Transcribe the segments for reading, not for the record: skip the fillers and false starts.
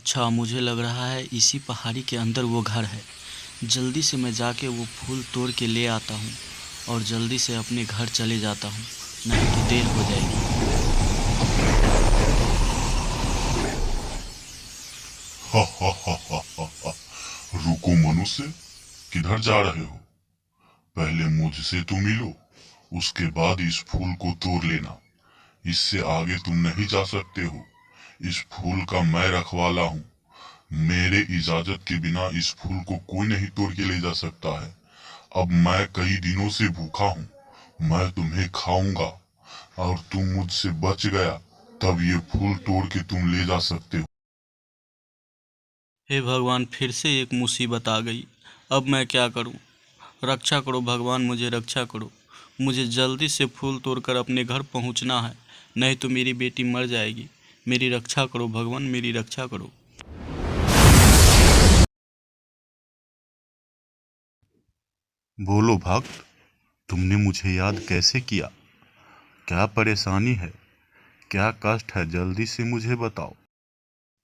अच्छा, मुझे लग रहा है इसी पहाड़ी के अंदर वो घर है। जल्दी से मैं जाके वो फूल तोड़ के ले आता हूँ और जल्दी से अपने घर चले जाता हूँ, नहीं तो देर हो जाएगी। हा हा हा हा हा हा। रुको मनुष्य, किधर जा रहे हो? पहले मुझसे तो मिलो, उसके बाद इस फूल को तोड़ लेना। इससे आगे तुम नहीं जा सकते हो। इस फूल का मैं रखवाला हूँ। मेरे इजाजत के बिना इस फूल को कोई नहीं तोड़ के ले जा सकता है। अब मैं कई दिनों से भूखा हूँ। मैं तुम्हें खाऊंगा और तुम मुझसे बच गया, तब ये फूल तोड़ के तुम ले जा सकते हो। हे भगवान, फिर से एक मुसीबत आ गई। अब मैं क्या करूँ? रक्षा करो भगवान, मुझे रक्षा करो। मुझे जल्दी से फूल तोड़कर अपने घर पहुँचना है, नहीं तो मेरी बेटी मर जाएगी। मेरी रक्षा करो भगवान, मेरी रक्षा करो। बोलो भक्त, तुमने मुझे याद कैसे किया? क्या परेशानी है? क्या कष्ट है? जल्दी से मुझे बताओ।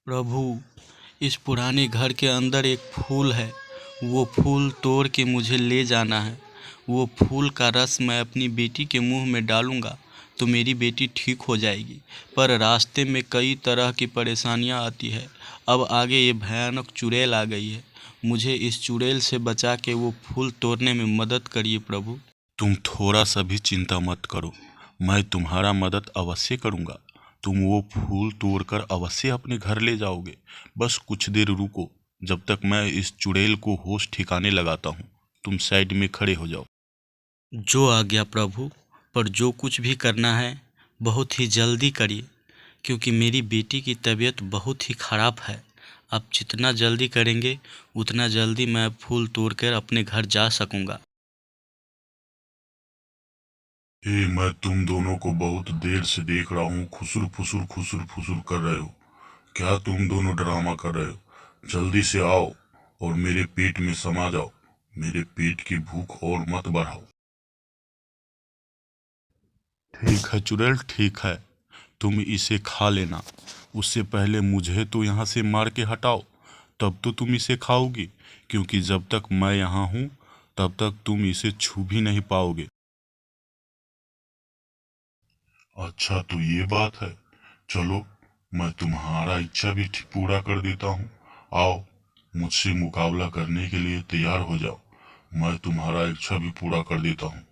प्रभु, इस पुराने घर के अंदर एक फूल है। वो फूल तोड़ के मुझे ले जाना है। वो फूल का रस मैं अपनी बेटी के मुंह में डालूंगा तो मेरी बेटी ठीक हो जाएगी। पर रास्ते में कई तरह की परेशानियां आती है। अब आगे ये भयानक चुड़ैल आ गई है। मुझे इस चुड़ैल से बचा के वो फूल तोड़ने में मदद करिए प्रभु। तुम थोड़ा सा भी चिंता मत करो, मैं तुम्हारा मदद अवश्य करूंगा। तुम वो फूल तोड़कर अवश्य अपने घर ले जाओगे। बस कुछ देर रुको, जब तक मैं इस चुड़ैल को होश ठिकाने लगाता हूँ। तुम साइड में खड़े हो जाओ। जो आज्ञा प्रभु, पर जो कुछ भी करना है बहुत ही जल्दी करिए, क्योंकि मेरी बेटी की तबीयत बहुत ही ख़राब है। आप जितना जल्दी करेंगे उतना जल्दी मैं फूल तोड़कर अपने घर जा सकूंगा। मैं तुम दोनों को बहुत देर से देख रहा हूँ, खुसुर फुसुर कर रहे हो। क्या तुम दोनों ड्रामा कर रहे हो? जल्दी से आओ और मेरे पेट में समा जाओ। मेरे पेट की भूख और मत बढ़ाओ। ठीक है चुड़ैल, ठीक है, तुम इसे खा लेना। उससे पहले मुझे तो यहाँ से मार के हटाओ, तब तो तुम इसे खाओगी। क्योंकि जब तक मैं यहाँ हूँ तब तक तुम इसे छू भी नहीं पाओगे। अच्छा, तो ये बात है। चलो, मैं तुम्हारा इच्छा भी पूरा कर देता हूँ। आओ, मुझसे मुकाबला करने के लिए तैयार हो जाओ। मैं तुम्हारा इच्छा भी पूरा कर देता हूँ।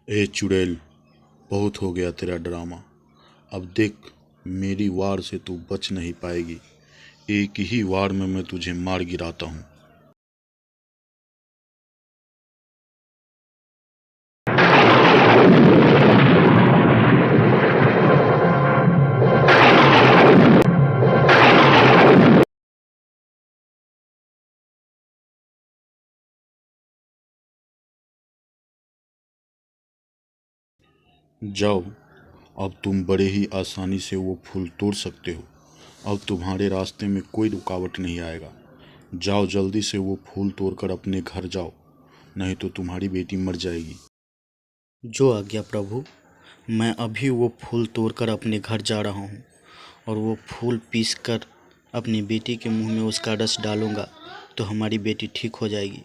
ए चुड़ैल, बहुत हो गया तेरा ड्रामा। अब देख, मेरी वार से तू बच नहीं पाएगी। एक ही वार में मैं तुझे मार गिराता हूँ। जाओ, अब तुम बड़े ही आसानी से वो फूल तोड़ सकते हो। अब तुम्हारे रास्ते में कोई रुकावट नहीं आएगा। जाओ, जल्दी से वो फूल तोड़कर अपने घर जाओ, नहीं तो तुम्हारी बेटी मर जाएगी। जो आज्ञा प्रभु, मैं अभी वो फूल तोड़कर अपने घर जा रहा हूँ और वो फूल पीस कर अपनी बेटी के मुंह में उसका रस डालूंगा तो हमारी बेटी ठीक हो जाएगी।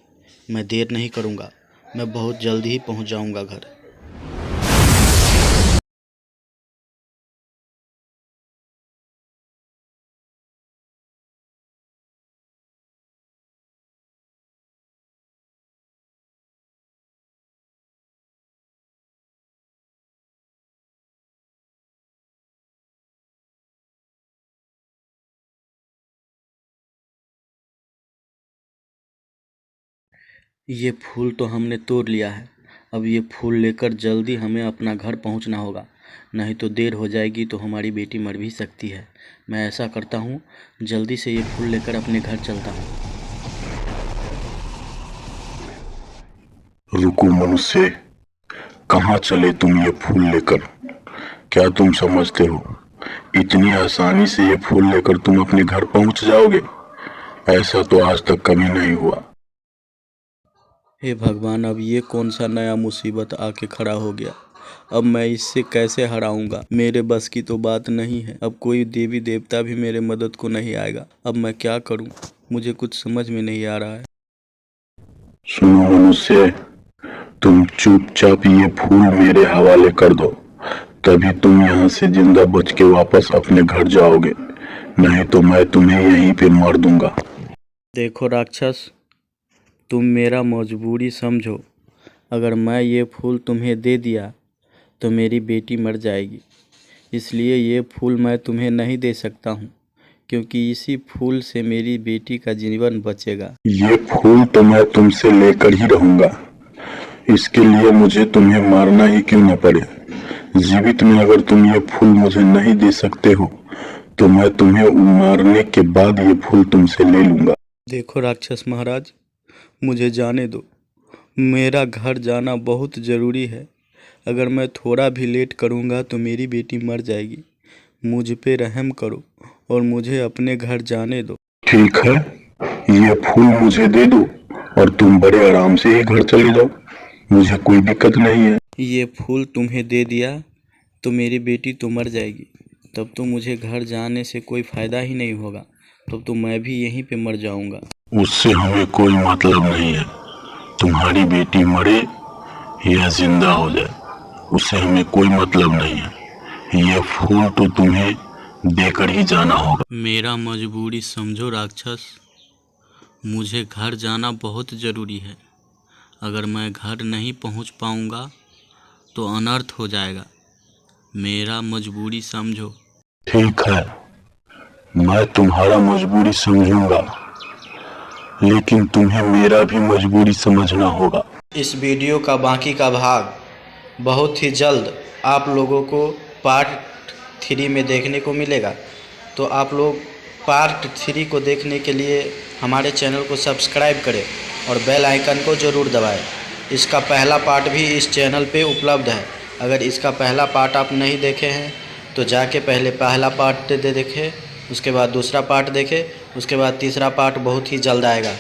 मैं देर नहीं करूँगा, मैं बहुत जल्दी ही पहुँच जाऊँगा घर। ये फूल तो हमने तोड़ लिया है। अब ये फूल लेकर जल्दी हमें अपना घर पहुंचना होगा, नहीं तो देर हो जाएगी तो हमारी बेटी मर भी सकती है। मैं ऐसा करता हूँ, जल्दी से ये फूल लेकर अपने घर चलता हूँ। रुको मनुष्य, कहाँ चले तुम ये फूल लेकर? क्या तुम समझते हो इतनी आसानी से ये फूल लेकर तुम अपने घर पहुंच जाओगे? ऐसा तो आज तक कभी नहीं हुआ। हे भगवान, अब ये कौन सा नया मुसीबत आके खड़ा हो गया। अब मैं इससे कैसे हराऊंगा? मेरे बस की तो बात नहीं है। अब कोई देवी देवता भी मेरे मदद को नहीं आएगा। अब मैं क्या करूं? मुझे कुछ समझ में नहीं आ रहा है। सुनो मनुष्य, तुम चुपचाप ये फूल मेरे हवाले कर दो, तभी तुम यहाँ से जिंदा बच के वापस अपने घर जाओगे, नहीं तो मैं तुम्हें यहीं पे मार दूंगा। देखो राक्षस, तुम मेरा मजबूरी समझो। अगर मैं ये फूल तुम्हें दे दिया तो मेरी बेटी मर जाएगी, इसलिए ये फूल मैं तुम्हें नहीं दे सकता हूँ, क्योंकि इसी फूल से मेरी बेटी का जीवन बचेगा। ये फूल तो मैं तुमसे लेकर ही रहूंगा, इसके लिए मुझे तुम्हें मारना ही क्यों न पड़े। जीवित में अगर तुम ये फूल मुझे नहीं दे सकते हो तो मैं तुम्हें मारने के बाद ये फूल तुमसे ले लूंगा। देखो राक्षस महाराज, मुझे जाने दो। मेरा घर जाना बहुत ज़रूरी है। अगर मैं थोड़ा भी लेट करूँगा तो मेरी बेटी मर जाएगी। मुझ पे रहम करो और मुझे अपने घर जाने दो। ठीक है, ये फूल मुझे दे दो और तुम बड़े आराम से ही घर चले जाओ, मुझे कोई दिक्कत नहीं है। ये फूल तुम्हें दे दिया तो मेरी बेटी तो मर जाएगी, तब तो मुझे घर जाने से कोई फ़ायदा ही नहीं होगा। तब तो मैं भी यहीं पे मर जाऊंगा। उससे हमें कोई मतलब नहीं है, तुम्हारी बेटी मरे या जिंदा हो जाए, उससे हमें कोई मतलब नहीं है। ये फूल तो तुम्हें देकर ही जाना होगा। मेरा मजबूरी समझो राक्षस, मुझे घर जाना बहुत ज़रूरी है। अगर मैं घर नहीं पहुंच पाऊंगा तो अनर्थ हो जाएगा। मेरा मजबूरी समझो। ठीक है, मैं तुम्हारा मजबूरी समझूंगा, लेकिन तुम्हें मेरा भी मजबूरी समझना होगा। इस वीडियो का बाकी का भाग बहुत ही जल्द आप लोगों को पार्ट 3 में देखने को मिलेगा। तो आप लोग पार्ट 3 को देखने के लिए हमारे चैनल को सब्सक्राइब करें और बेल आइकन को ज़रूर दबाएं। इसका पहला पार्ट भी इस चैनल पे उपलब्ध है। अगर इसका पहला पार्ट आप नहीं देखे हैं तो जाके पहले पहला पार्ट देखें, उसके बाद दूसरा पार्ट देखें, उसके बाद तीसरा पार्ट बहुत ही जल्द आएगा।